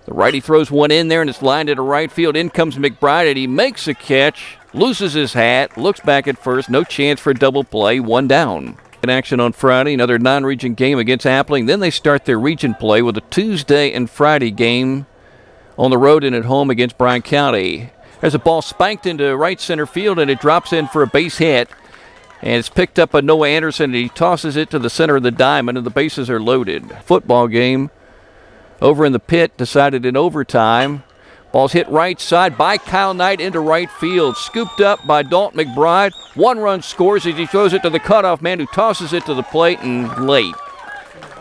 The righty throws one in there, and it's lined into right field. In comes McBride, and he makes a catch, loses his hat, looks back at first. No chance for a double play, one down. In action on Friday, another non-region game against Appling. Then they start their region play with a Tuesday and Friday game on the road and at home against Bryan County. There's a ball spanked into right center field, and it drops in for a base hit. And it's picked up by Noah Anderson, and he tosses it to the center of the diamond, and the bases are loaded. Football game over in the pit, decided in overtime. Ball's hit right side by Kyle Knight into right field. Scooped up by Dalton McBride. One run scores as he throws it to the cutoff man, who tosses it to the plate and late.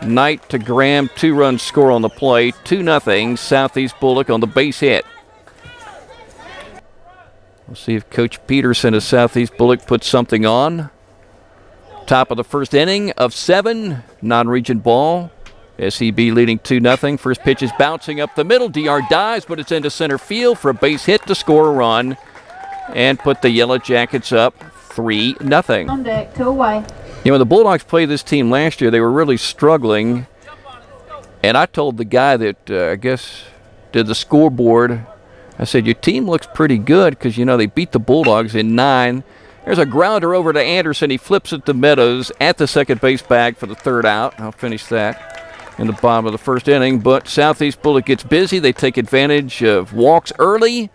Knight to Graham, 2-run score on the plate. 2-0 Southeast Bulloch on the base hit. We'll see if Coach Peterson of Southeast Bulloch puts something on. Top of the first inning of 7, non-region ball. SEB leading 2-0. First pitch is bouncing up the middle. DR dives, but it's into center field for a base hit to score a run and put the Yellow Jackets up 3-0. On deck, 2 away. You know, when the Bulldogs played this team last year, they were really struggling. And I told the guy that, I guess, did the scoreboard, I said, your team looks pretty good because, you know, they beat the Bulldogs in 9. There's a grounder over to Anderson. He flips it to Meadows at the second base bag for the 3rd out. I'll finish that in the bottom of the first inning. But Southeast Bulloch gets busy. They take advantage of walks early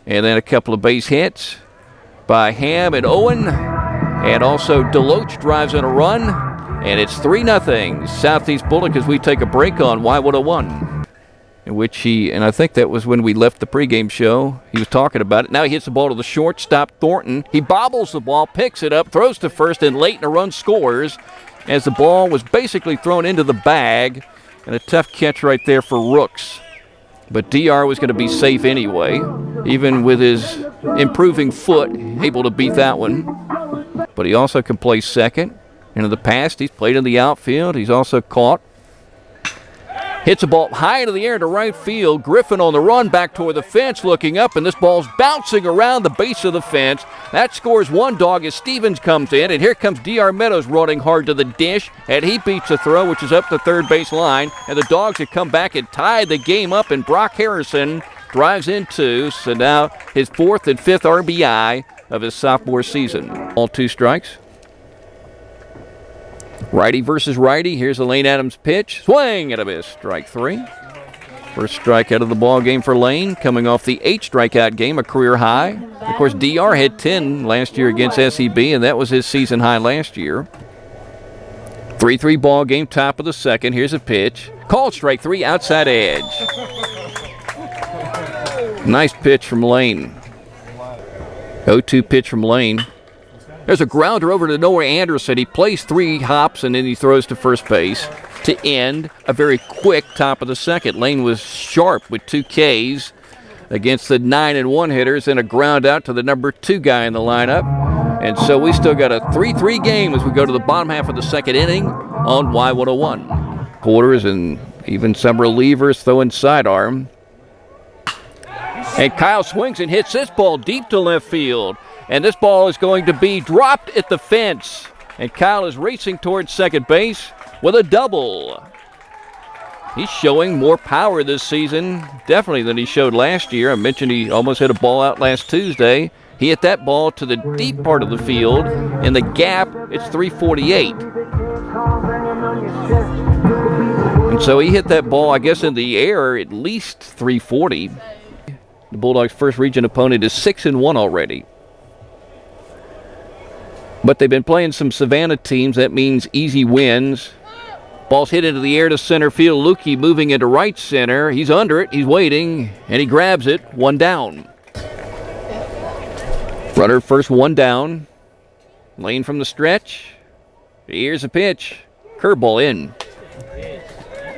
and then a couple of base hits by Ham and Owen. And also Deloach drives in a run. And it's 3-0 Southeast Bulloch as we take a break on Y101. In which and I think that was when we left the pregame show, he was talking about it. Now he hits the ball to the shortstop, Thornton. He bobbles the ball, picks it up, throws to first, and late in a run scores as the ball was basically thrown into the bag. And a tough catch right there for Rooks. But DR was going to be safe anyway, even with his improving foot, able to beat that one. But he also can play second. And in the past, he's played in the outfield. He's also caught. Hits a ball high into the air to right field. Griffin on the run back toward the fence, looking up, and this ball's bouncing around the base of the fence. That scores one dog as Stevens comes in, and here comes DR Meadows running hard to the dish, and he beats the throw, which is up the third base line, and the Dogs have come back and tied the game up, and Brock Harrison drives in 2, so now his 4th and 5th RBI of his sophomore season. All 2 strikes. Righty versus righty. Here's a Lane Adams pitch. Swing and a miss. Strike 3. First strikeout of the ball game for Lane, coming off the 8 strikeout game, a career high. Of course, DR had 10 last year against SEB, and that was his season high last year. 3-3 ball game, top of the second. Here's a pitch. Called strike 3, outside edge. Nice pitch from Lane. 0-2 pitch from Lane. There's a grounder over to Noah Anderson. He plays 3 hops, and then he throws to first base to end a very quick top of the second. Lane was sharp with 2 Ks against the 9-1 hitters and a ground out to the number 2 guy in the lineup. And so we still got a 3-3 game as we go to the bottom half of the second inning on Y101. Quarters and even some relievers throwing sidearm. And Kyle swings and hits this ball deep to left field. And this ball is going to be dropped at the fence. And Kyle is racing towards second base with a double. He's showing more power this season, definitely, than he showed last year. I mentioned he almost hit a ball out last Tuesday. He hit that ball to the deep part of the field. In the gap, it's 348. And so he hit that ball, I guess, in the air, at least 340. The Bulldogs' first region opponent is 6-1 already. But they've been playing some Savannah teams. That means easy wins. Ball's hit into the air to center field. Lukey moving into right center. He's under it. He's waiting, and he grabs it. 1 down. Runner first, 1 down. Lane from the stretch. Here's a pitch. Curveball in.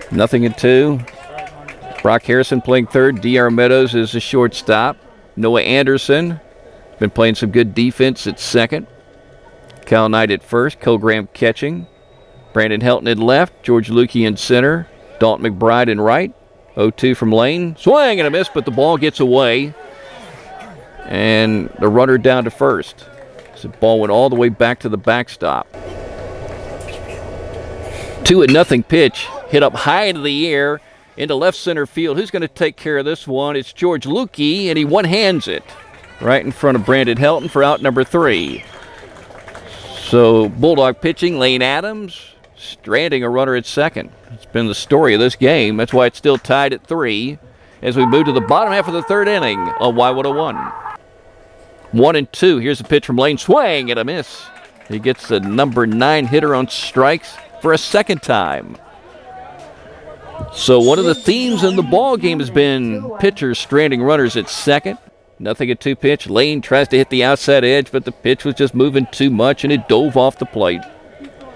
0-2. Brock Harrison playing third. DR Meadows is the shortstop. Noah Anderson been playing some good defense at second. Cal Knight at first. Cole Graham catching. Brandon Helton at left. George Lukey in center. Dalton McBride in right. 0-2 from Lane. Swing and a miss, but the ball gets away. And the runner down to first. So the ball went all the way back to the backstop. 2-0 pitch. Hit up high into the air. into left center field. Who's going to take care of this one? It's George Lukey, and he one-hands it right in front of Brandon Helton for out number 3. So Bulldog pitching, Lane Adams stranding a runner at second. It's been the story of this game. That's why it's still tied at 3 as we move to the bottom half of the 3rd inning of Y101. 1-2. Here's a pitch from Lane. Swing and a miss. He gets the number 9 hitter on strikes for a second time. So one of the themes in the ball game has been pitchers stranding runners at second. Nothing at 2 pitch. Lane tries to hit the outside edge, but the pitch was just moving too much, and it dove off the plate.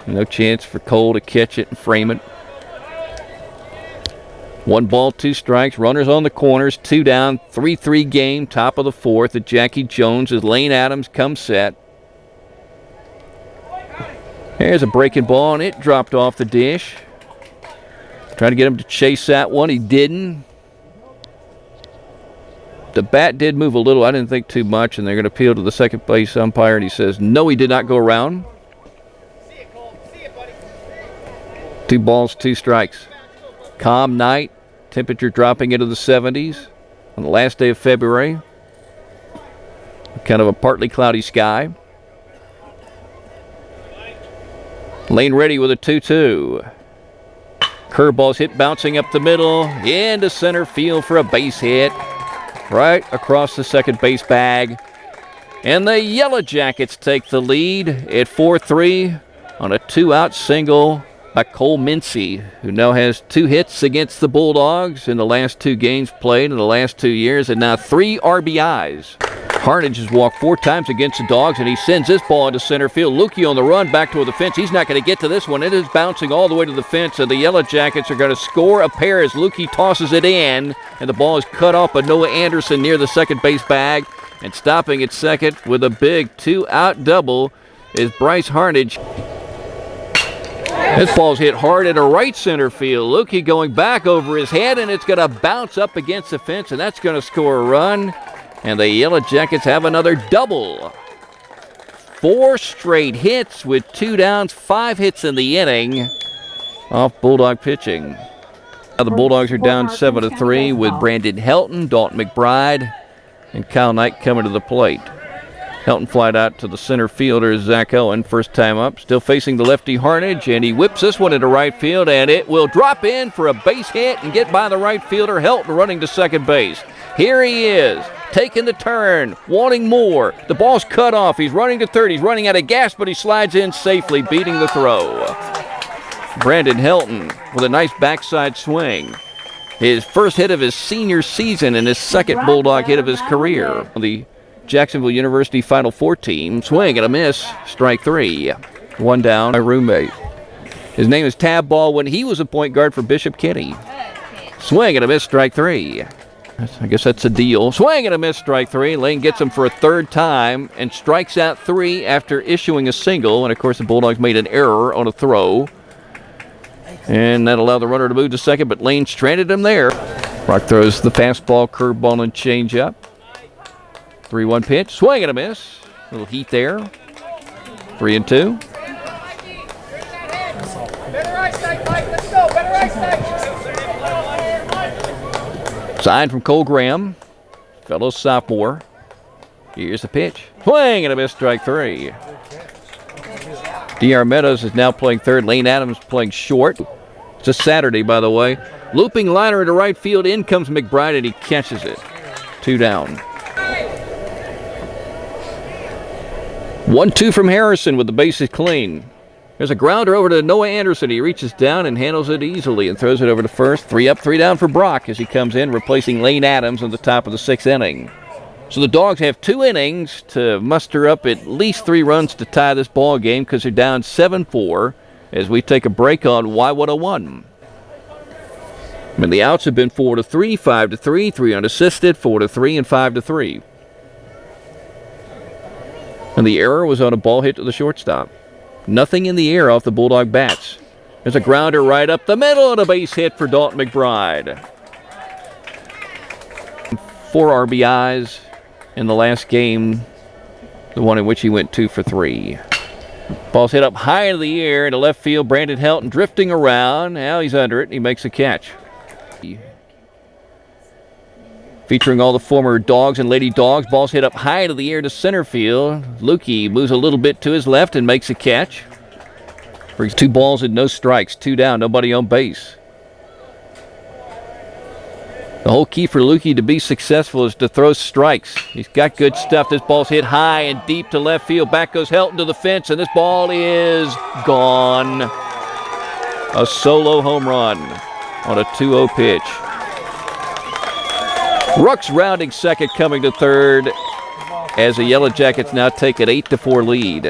No chance for Cole to catch it and frame it. 1 ball, 2 strikes. Runners on the corners. 2 down. 3-3 game. Top of the 4th at Jackie Jones as Lane Adams comes set. There's a breaking ball, and it dropped off the dish. Trying to get him to chase that one. He didn't. The bat did move a little. I didn't think too much, and they're going to appeal to the second base umpire, and he says, no, he did not go around. 2 balls, 2 strikes. Calm night. Temperature dropping into the 70s on the last day of February. Kind of a partly cloudy sky. Lane ready with a 2-2. Curveball's hit bouncing up the middle into center field for a base hit. Right across the second base bag. And the Yellow Jackets take the lead at 4-3 on a 2-out single by Cole Mincy, who now has 2 hits against the Bulldogs in the last 2 games played in the last 2 years, and now 3 RBIs. Harnage has walked 4 times against the Dogs, and he sends this ball into center field. Lukey on the run back toward the fence. He's not going to get to this one. It is bouncing all the way to the fence, and the Yellow Jackets are going to score a pair as Lukey tosses it in, and the ball is cut off by Noah Anderson near the second base bag. And stopping at second with a big 2-out double is Bryce Harnage. This ball's hit hard into right center field. Lukey going back over his head, and it's going to bounce up against the fence, and that's going to score a run. And the Yellow Jackets have another double. 4 straight hits with 2 downs, 5 hits in the inning off Bulldog pitching. Now the Bulldogs are down 7-3 with Brandon Helton, Dalton McBride, and Kyle Knight coming to the plate. Helton flied out to the center fielder, Zach Owen, first time up. Still facing the lefty Harnage, and he whips this one into right field, and it will drop in for a base hit and get by the right fielder. Helton running to second base. Here he is, taking the turn, wanting more. The ball's cut off. He's running to third. He's running out of gas, but he slides in safely, beating the throw. Brandon Helton with a nice backside swing. His first hit of his senior season and his second Bulldog hit of his career. The Jacksonville University Final Four team. Swing and a miss. Strike 3. 1 down. My roommate. His name is Tab Baldwin. He was a point guard for Bishop Kenny. Swing and a miss. Strike 3. I guess that's a deal. Swing and a miss. Strike 3. Lane gets him for a 3rd time and strikes out 3 after issuing a single. And, of course, the Bulldogs made an error on a throw. And that allowed the runner to move to second, but Lane stranded him there. Rock throws the fastball, curveball, and changeup. 3-1 pitch. Swing and a miss. A little heat there. 3-2. Sign from Cole Graham, fellow sophomore. Here's the pitch. Swing and a miss. Strike 3. D.R. Meadows is now playing third. Lane Adams playing short. It's a Saturday, by the way. Looping liner into right field. In comes McBride, and he catches it. 2 down. 1-2 from Harrison with the bases clean. There's a grounder over to Noah Anderson. He reaches down and handles it easily and throws it over to first. 3 up, 3 down for Brock as he comes in, replacing Lane Adams on the top of the 6th inning. So the Dogs have 2 innings to muster up at least 3 runs to tie this ball game because they're down 7-4 as we take a break on Y101. And the outs have been 4-3, 5-3, 3 unassisted, 4-3, and 5-3. And the error was on a ball hit to the shortstop. Nothing in the air off the Bulldog bats. There's a grounder right up the middle and a base hit for Dalton McBride. 4 RBIs in the last game, the one in which he went 2 for 3. Ball's hit up high into the air into left field. Brandon Helton drifting around. Now he's under it. He makes a catch. Featuring all the former dogs and lady dogs. Ball's hit up high into the air to center field. Lukey moves a little bit to his left and makes a catch. Brings 2 balls and no strikes. 2 down, nobody on base. The whole key for Lukey to be successful is to throw strikes. He's got good stuff. This ball's hit high and deep to left field. Back goes Helton to the fence, and this ball is gone. A solo home run on a 2-0 pitch. Ruck's rounding second, coming to third, as the Yellow Jackets now take an 8-4 lead.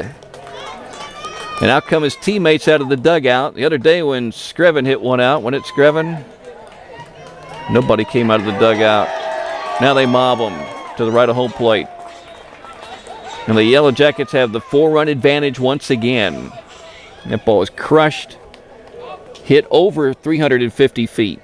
And out come his teammates out of the dugout. The other day when Scriven hit one out, wasn't it Scriven? Nobody came out of the dugout. Now they mob them to the right of home plate. And the Yellow Jackets have the 4-run advantage once again. That ball is crushed, hit over 350 feet.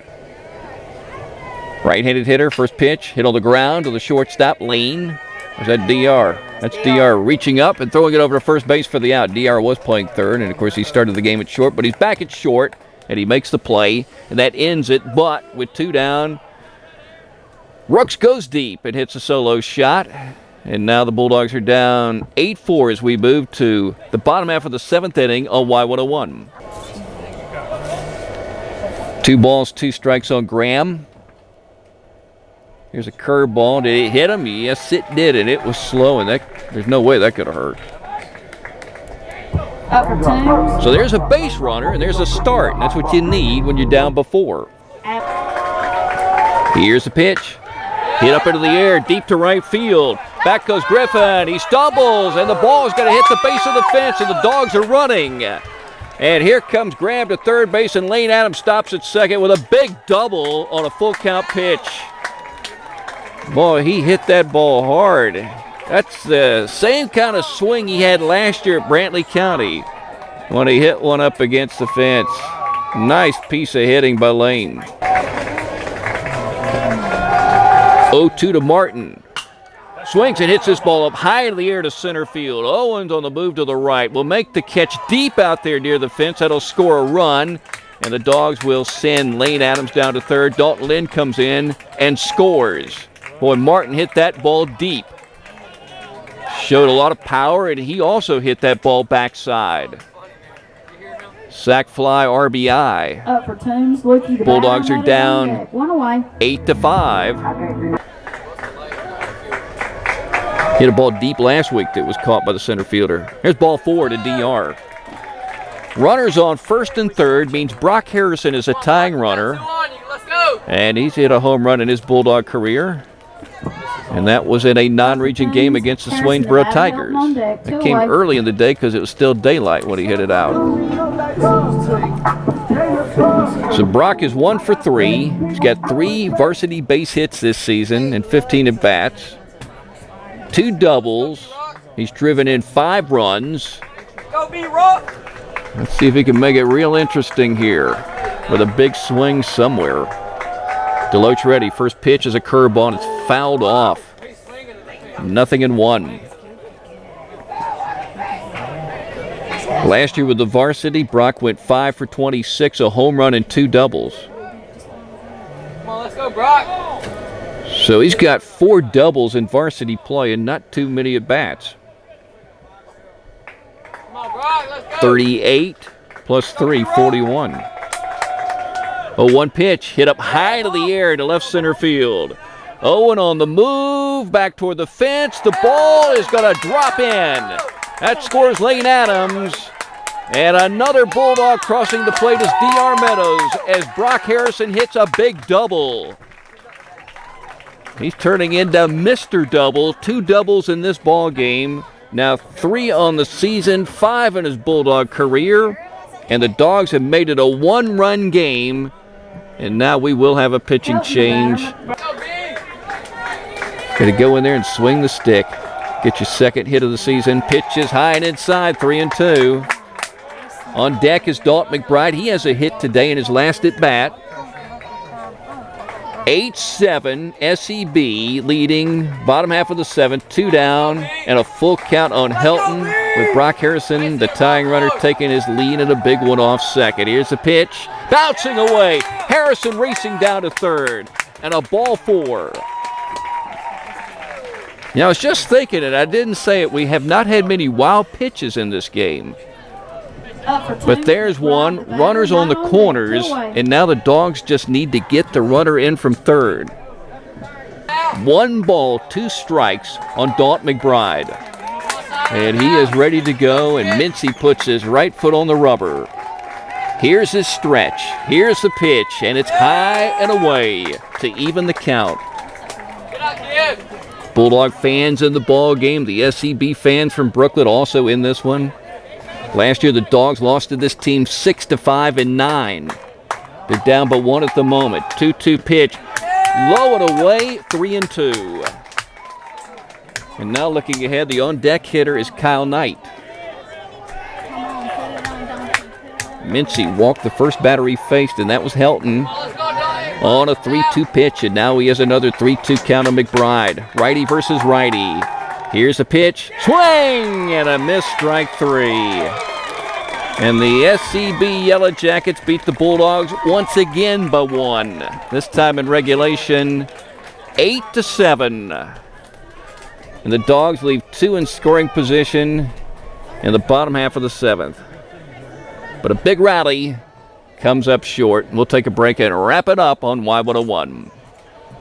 Right-handed hitter, first pitch, hit on the ground to the shortstop, Lane. Or is that DR? That's DR reaching up and throwing it over to first base for the out. DR was playing third, and of course he started the game at short, but he's back at short, and he makes the play, and that ends it. But with 2 down, Rooks goes deep and hits a solo shot, and now the Bulldogs are down 8-4 as we move to the bottom half of the 7th inning on Y101. 2 balls, 2 strikes on Graham. Here's a curveball. Did it hit him? Yes, it did, and it was slow, and there's no way that could have hurt. So there's a base runner, and there's a start, and that's what you need when you're down before. Here's the pitch. Hit up into the air, deep to right field. Back goes Griffin. He stumbles, and the ball is going to hit the base of the fence, and the Dogs are running. And here comes Graham to third base, and Lane Adams stops at second with a big double on a full count pitch. Boy, he hit that ball hard. That's the same kind of swing he had last year at Brantley County when he hit one up against the fence. Nice piece of hitting by Lane. 0-2 to Martin. Swings and hits this ball up high in the air to center field. Owens on the move to the right will make the catch deep out there near the fence. That'll score a run, and the Dogs will send Lane Adams down to third. Dalton Lynn comes in and scores. Boy, Martin hit that ball deep. Showed a lot of power, and he also hit that ball backside. Sac fly RBI. Up for Toombs, Lukey, the Bulldogs are down 8-5. Hit a ball deep last week that was caught by the center fielder. Here's ball 4 to DR. Runners on first and third means Brock Harrison is a tying runner. And he's hit a home run in his Bulldog career. And that was in a non-region game against the Swainsboro Tigers. It came early in the day because it was still daylight when he hit it out. So Brock is 1 for 3. He's got 3 varsity base hits this season and 15 at-bats. 2 doubles. He's driven in 5 runs. Let's see if he can make it real interesting here with a big swing somewhere. Deloach ready. First pitch is a curveball, and it's fouled off. 0-1. Last year with the varsity, Brock went 5 for 26, a home run and 2 doubles. Come on, let's go, Brock. So he's got 4 doubles in varsity play and not too many at-bats. Come on, Brock, let's go. 38 plus 3, 41. 0-1 pitch, hit up high to the air to left center field. Owen on the move, back toward the fence. The ball is going to drop in. That scores Lane Adams. And another Bulldog crossing the plate is DR Meadows as Brock Harrison hits a big double. He's turning into Mr. Double. 2 doubles in this ball game. Now 3 on the season, 5 in his Bulldog career. And the Dogs have made it a 1-run game. And now we will have a pitching change. Going to go in there and swing the stick. Get your second hit of the season. Pitch is high and inside, 3-2. On deck is Dalton McBride. He has a hit today in his last at-bat. 8-7, SEB leading bottom half of the 7th. 2 down and a full count on Helton. with Brock Harrison, the tying runner, taking his lead and a big one off second. Here's the pitch, bouncing away. Harrison racing down to third, and a ball 4. I was just thinking it. I didn't say it. We have not had many wild pitches in this game. But there's one. Runners on the corners, and now the Dogs just need to get the runner in from third. 1 ball, 2 strikes on Daunt McBride. And he is ready to go, and Mincy puts his right foot on the rubber. Here's his stretch. Here's the pitch, and it's high and away to even the count. Bulldog fans in the ball game. The SCB fans from Brooklyn also in this one. Last year, the Dogs lost to this team 6-5 and 9. They're down but 1 at the moment. 2-2 pitch. Low and away, 3-2. And now looking ahead, the on-deck hitter is Kyle Knight. Mincy walked the first batter he faced, and that was Helton. On a 3-2 pitch, and now he has another 3-2 count on McBride. Righty versus righty. Here's a pitch. Swing! And a miss, strike 3. And the SCB Yellow Jackets beat the Bulldogs once again by 1. This time in regulation, 8-7. And the Dogs leave 2 in scoring position in the bottom half of the 7th. But a big rally comes up short. We'll take a break and wrap it up on Y101.